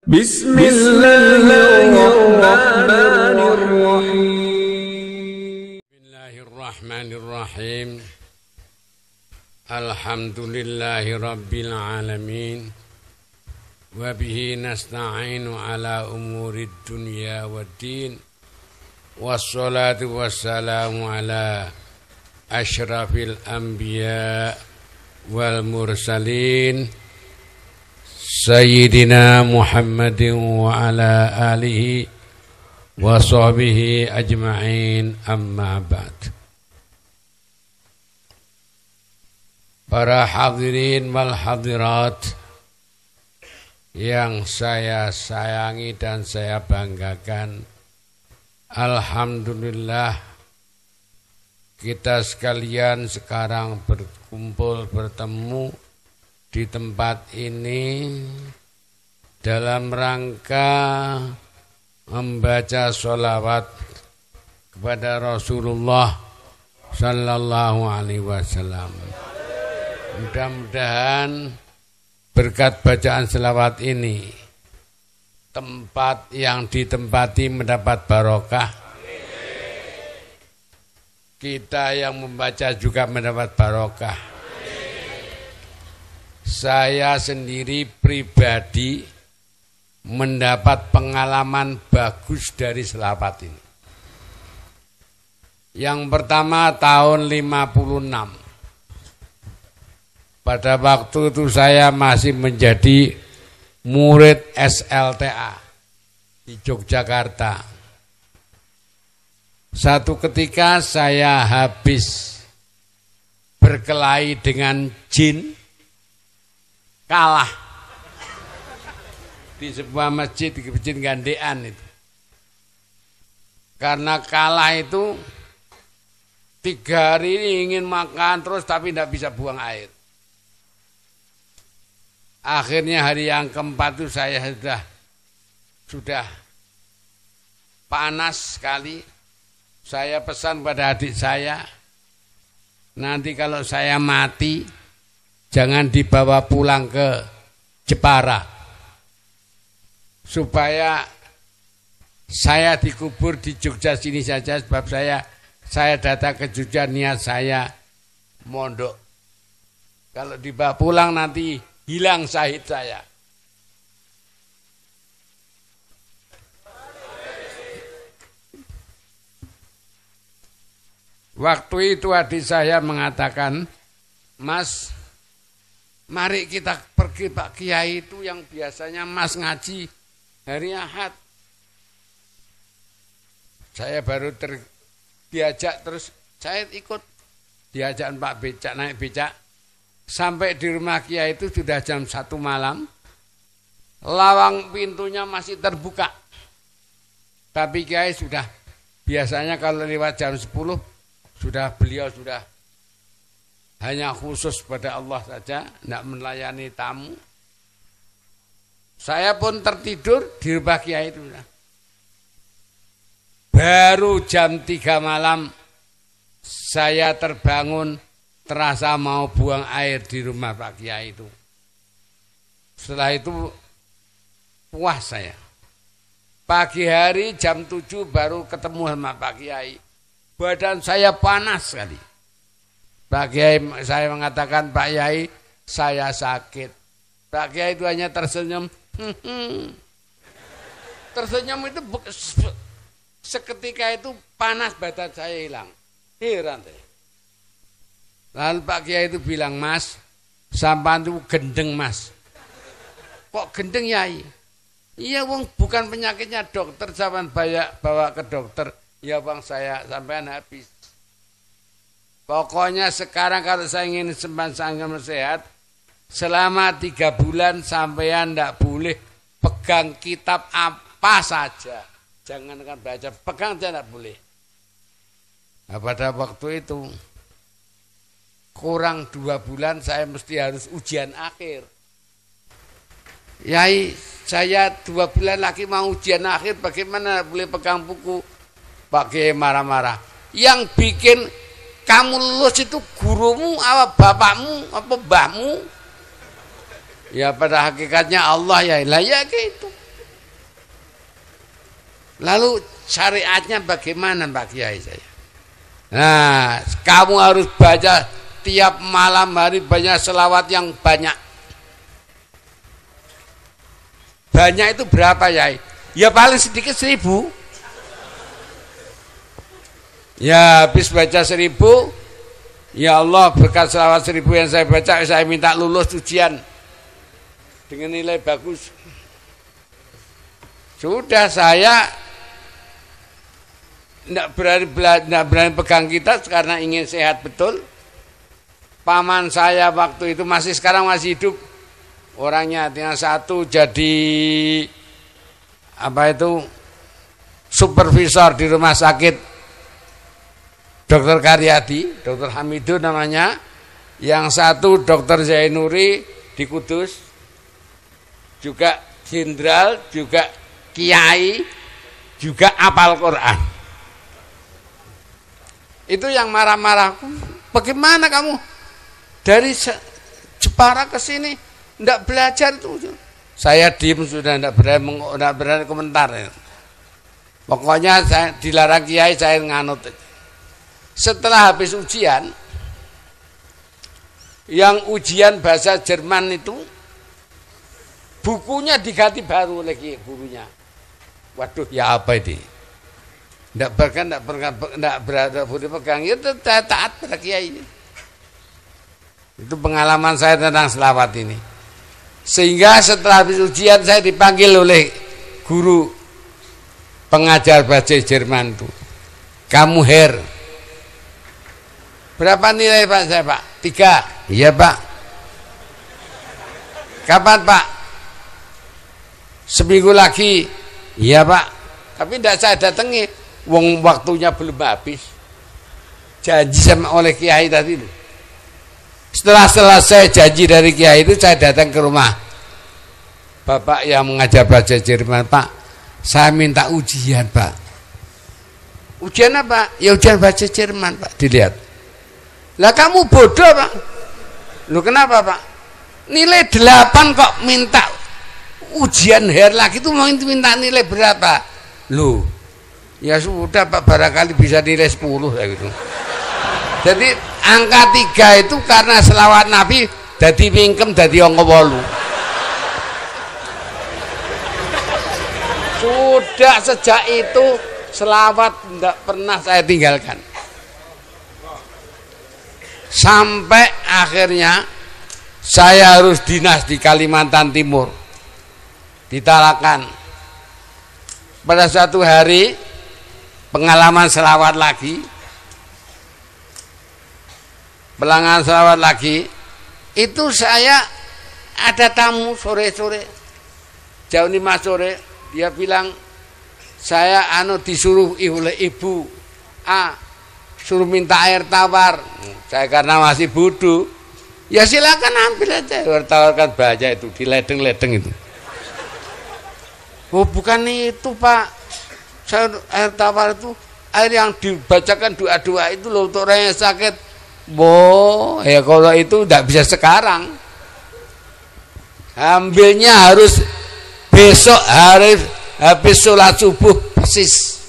Bismillahirrahmanirrahim. Alhamdulillahi rabbil alamin. Wa bihi nasta'inu ala umurid dunya waddin. Wassalatu wassalamu ala asyrafil anbiya wal mursalin Sayyidina Muhammadin wa ala alihi wa sahbihi ajma'in, amma ba'd. Para hadirin wal hadirat yang saya sayangi dan saya banggakan, alhamdulillah kita sekalian sekarang berkumpul bertemu di tempat ini dalam rangka membaca sholawat kepada Rasulullah Sallallahu Alaihi Wasallam. Mudah-mudahan berkat bacaan sholawat ini tempat yang ditempati mendapat barokah. Kita yang membaca juga mendapat barokah. Saya sendiri pribadi mendapat pengalaman bagus dari sholawat ini. Yang pertama tahun 56. Pada waktu itu saya masih menjadi murid SLTA di Yogyakarta. Satu ketika saya habis berkelahi dengan jin, kalah di sebuah masjid gandean itu. Karena kalah itu 3 hari ini ingin makan terus tapi tidak bisa buang air. Akhirnya hari yang keempat itu saya sudah panas sekali. Saya pesan pada adik saya, nanti kalau saya mati jangan dibawa pulang ke Jepara, supaya saya dikubur di Jogja sini saja, sebab saya datang ke Jogja niat saya mondok. Kalau dibawa pulang nanti hilang syahid saya. Waktu itu adik saya mengatakan, Mas, mari kita pergi Pak Kiai itu yang biasanya Mas ngaji hari Ahad. Saya baru diajak, terus saya ikut. Diajak Pak Becak, naik becak. Sampai di rumah Kiai itu sudah jam 1 malam. Lawang pintunya masih terbuka. Tapi Kiai sudah, biasanya kalau lewat jam 10, beliau sudah hanya khusus pada Allah saja, tidak melayani tamu. Saya pun tertidur di rumah Kiai itu. Baru jam 3 malam saya terbangun, terasa mau buang air di rumah Pak Kiai itu. Setelah itu puas saya. Pagi hari jam 7 baru ketemu sama Pak Kiai. Badan saya panas sekali. Pak Kiai, saya mengatakan, Pak Kiai, saya sakit. Pak Kiai itu hanya tersenyum. Tersenyum itu seketika itu panas badan saya hilang. Heran saya. Lalu Pak Kiai itu bilang, Mas, sampan itu gendeng Mas. Kok gendeng Yai? Iya wong bukan penyakitnya dokter, sampan bawa ke dokter. Ya bang, saya sampean habis. Pokoknya sekarang kalau saya ingin sampean sehat, selama 3 bulan sampean tidak boleh pegang kitab apa saja. Jangan kan baca, pegang saja tidak boleh. Nah, pada waktu itu kurang 2 bulan saya mesti harus ujian akhir. Yai, saya 2 bulan lagi mau ujian akhir, bagaimana boleh pegang buku? Pak Kiai marah-marah. Yang bikin kamu lulus itu gurumu, apa bapakmu, apa mbahmu? Ya pada hakikatnya Allah ya. Lah ya gitu. Lalu syariatnya bagaimana Pak Kiai saya? Nah, kamu harus baca tiap malam hari banyak selawat yang banyak. Banyak itu berapa ya? Ya paling sedikit 1000. Ya habis baca 1000, ya Allah berkat selawat 1000 yang saya baca, saya minta lulus ujian dengan nilai bagus. Sudah saya tidak berani pegang kitab karena ingin sehat betul. Paman saya waktu itu sekarang masih hidup. Orangnya yang satu jadi supervisor di rumah sakit Dr. Karyadi, Dr. Hamidun namanya. Yang satu Dr. Zainuri di Kudus. Juga jenderal, juga kiai, juga apal Quran. Itu yang marah-marah. Bagaimana kamu dari Jepara ke sini tidak belajar itu? Saya diem sudah, tidak berani komentar. Pokoknya saya dilarang kiai, saya nganut. Setelah habis ujian, yang ujian bahasa Jerman itu, bukunya diganti baru oleh gurunya. Waduh, ya apa ini? Tidak berpegang, itu taat pada kiai. Itu pengalaman saya tentang selawat ini. Sehingga setelah habis ujian saya dipanggil oleh guru pengajar bahasa Jerman itu. Kamu Her. Berapa nilai Pak saya Pak? 3. Iya Pak. Kapan Pak? Seminggu lagi. Iya Pak. Tapi tidak saya datangi. Wong waktunya belum habis. Janji sama oleh kiai tadi. Setelah selesai janji dari kiai itu saya datang ke rumah bapak yang mengajar bahasa Jerman. Pak, saya minta ujian Pak. Ujian apa? Ya ujian bahasa Jerman Pak. Dilihat. Lah kamu bodoh Pak. Lu kenapa Pak? Nilai 8 kok minta ujian Her lagi itu mau minta nilai berapa? Lu, ya sudah Pak, barangkali bisa nilai 10 kayak gitu. Jadi angka 3 itu karena selawat Nabi jadi mingkem jadi angka 8. Sudah sejak itu selawat tidak pernah saya tinggalkan. Sampai akhirnya saya harus dinas di Kalimantan Timur, di Tarakan. Pada satu hari pengalaman selawat lagi, itu saya ada tamu sore-sore, jam 5 sore, dia bilang saya disuruh oleh ibu suruh minta air tawar. Saya karena masih bodoh, ya silakan ambil aja. Air tawar kan banyak itu, di ledeng-ledeng itu. Oh bukan itu Pak, saya air tawar itu air yang dibacakan doa-doa itu loh untuk orang yang sakit. Ya kalau itu tidak bisa sekarang. Ambilnya harus besok, harus habis sholat subuh persis.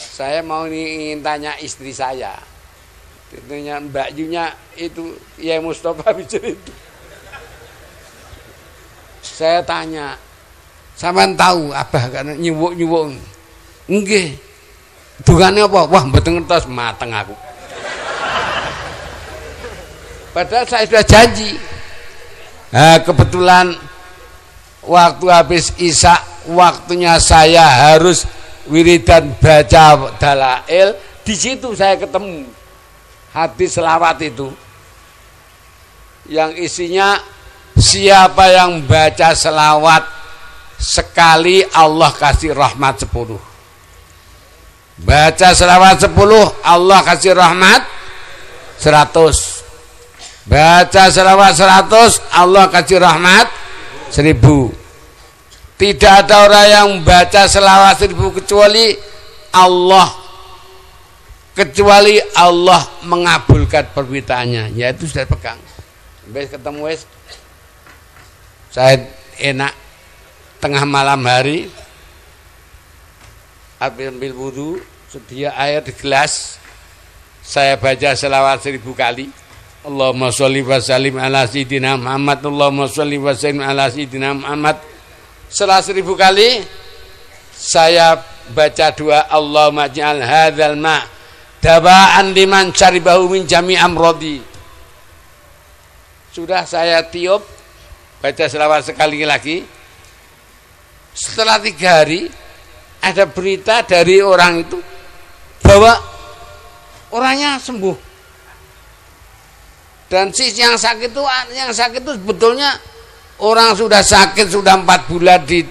Saya mau ingin tanya istri saya. Tentunya Mbak Yunya itu ya Mustafa bicara itu. Saya tanya, sampean tahu Abah kan nyuwuk-nyuwuk. Nggih. Dungane apa? Wah, mboten ngertos, mateng aku. Padahal saya sudah janji. Nah, kebetulan waktu habis Isya, waktunya saya harus wiridan baca dalail, di situ saya ketemu hadis selawat itu yang isinya siapa yang baca selawat sekali Allah kasih rahmat 10. Baca selawat 10 Allah kasih rahmat 100. Baca selawat 100 Allah kasih rahmat 1000. Tidak ada orang yang baca selawat 1000 kecuali Allah mengabulkan permintaannya. Ya itu sudah pegang. Sampai ketemu saya enak tengah malam hari ambil wudu, sedia air di gelas, saya baca selawat 1000 kali. Allahumma sholli wa sallim ala sayyidina Muhammad, Allahumma sholli wa sallim ala sayyidina Muhammad. Setelah 1000 kali saya baca doa, Allahumma ij'al hadzal ma' dawaan liman syaribahu min jami' amrodi. Sudah saya tiup, baca selawat sekali lagi. Setelah 3 hari ada berita dari orang itu bahwa orangnya sembuh. Dan yang sakit itu sebetulnya orang sudah sakit sudah 4 bulan di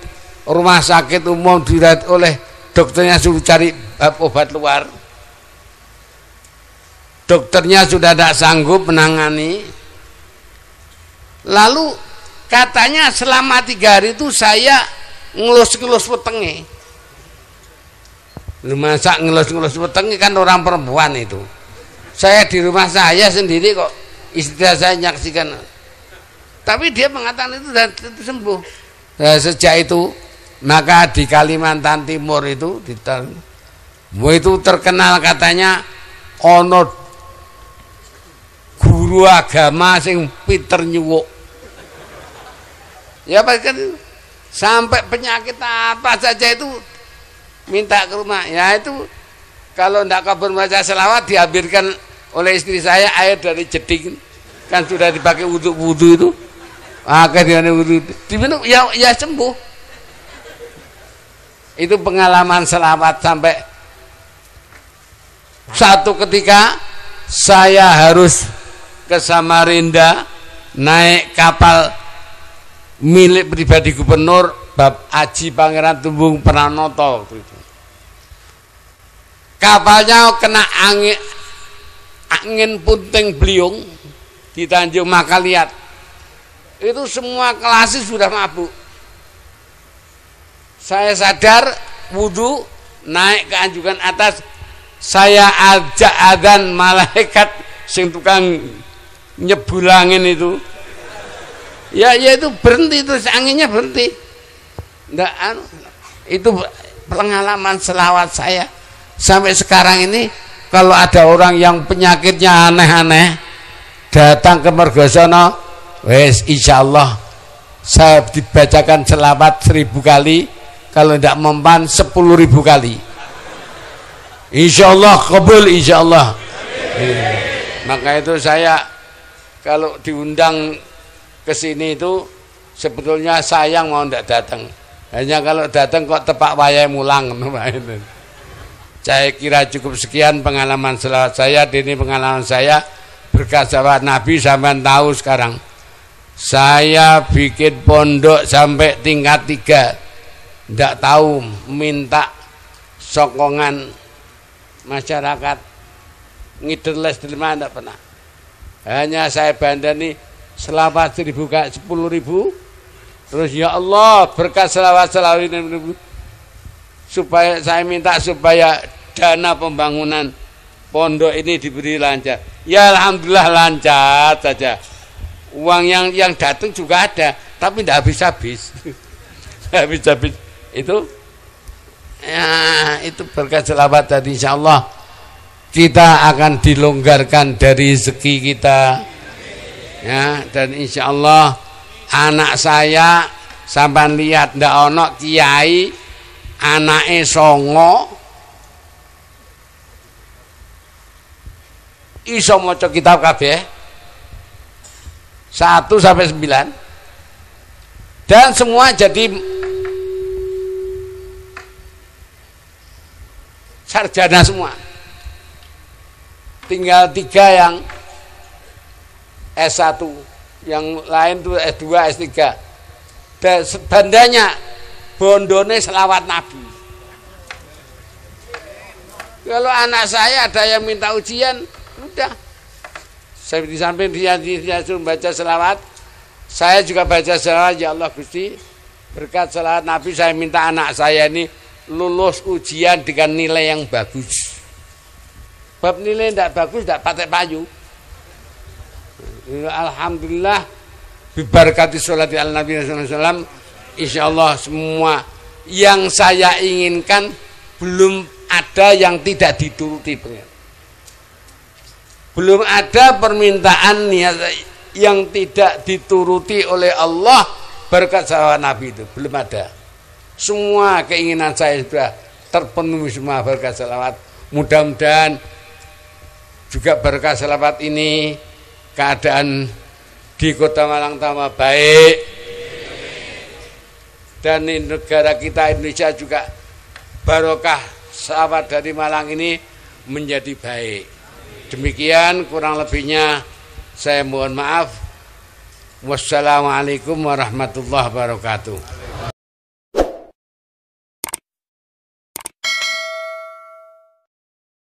rumah sakit umum, dirawat oleh dokternya, suruh cari obat luar. Dokternya sudah tidak sanggup menangani. Lalu katanya selama 3 hari itu saya ngelus-ngelus wetenge. Masa ngelus-ngelus wetenge, kan orang perempuan itu. Saya di rumah saya sendiri kok, istri saya menyaksikan. Tapi dia mengatakan itu sembuh. Nah, sejak itu maka di Kalimantan Timur itu terkenal katanya ono guru agama sing pinter nyuwuk. Ya kan sampai penyakit apa saja itu minta ke rumah. Ya itu kalau tidak kabur baca selawat diambilkan oleh istri saya air dari jeding, kan sudah dipakai wudu itu. Akhirnya wudu diminum ya sembuh. Itu pengalaman selawat. Sampai satu ketika saya harus ke Samarinda naik kapal milik pribadi gubernur Bab Aji Pangeran Tumbung Pranoto. Kapalnya kena angin puting beliung di Tanjung Makaliat. Itu semua kelas sudah mabuk. Saya sadar, wudu, naik ke anjungan atas, saya ajak adzan malaikat sing tukang nyebulangin itu. Ya itu berhenti, terus anginnya berhenti. Nggak, itu pengalaman selawat saya. Sampai sekarang ini kalau ada orang yang penyakitnya aneh-aneh datang ke Mergosono, wes insyaallah saya dibacakan selawat 1000 kali. Kalau tidak mempan 10.000 kali. Insyaallah kabul, insyaallah. Maka itu saya kalau diundang ke sini itu sebetulnya sayang mau tidak datang. Hanya kalau datang kok tepak wayai mulang. Saya kira cukup sekian pengalaman selawat saya. Ini pengalaman saya berkat selawat Nabi. Sampai tahu sekarang saya bikin pondok sampai tingkat 3. Tidak tahu minta sokongan masyarakat ngiderles terima, tidak pernah. Hanya saya bandani selawat 10.000 terus ya Allah berkat selawat ini supaya saya minta supaya dana pembangunan pondok ini diberi lancar. Ya alhamdulillah lancar saja. Uang yang datang juga ada, tapi tidak habis-habis. Habis-habis. Itu berkat selawat tadi, insyaallah kita akan dilonggarkan dari rezeki kita ya. Dan insyaallah anak saya sampean lihat ndak ono kiai anake songo iso maca kitab kabeh 1 sampai 9 dan semua jadi sarjana semua. Tinggal 3 yang S1, yang lain tuh S2, S3. Dan bandanya bondone selawat Nabi. Kalau anak saya ada yang minta ujian, udah. Saya di samping dia suruh baca selawat, saya juga baca selawat. Ya Allah Gusti, berkat selawat Nabi saya minta anak saya ini lulus ujian dengan nilai yang bagus. Bab nilai tidak bagus tidak pakai payu. Alhamdulillah bibarakati sholati ala Nabi sallallahu alaihi wasallam, insyaallah semua yang saya inginkan belum ada yang tidak dituruti. Belum ada permintaan niat yang tidak dituruti oleh Allah berkat salawat Nabi itu. Belum ada. Semua keinginan saya sudah terpenuhi semua berkat salawat. Mudah-mudahan juga berkat salawat ini keadaan di Kota Malang tambah baik, dan di negara kita Indonesia juga barokah salawat dari Malang ini menjadi baik. Demikian kurang lebihnya saya mohon maaf. Wassalamualaikum warahmatullahi wabarakatuh.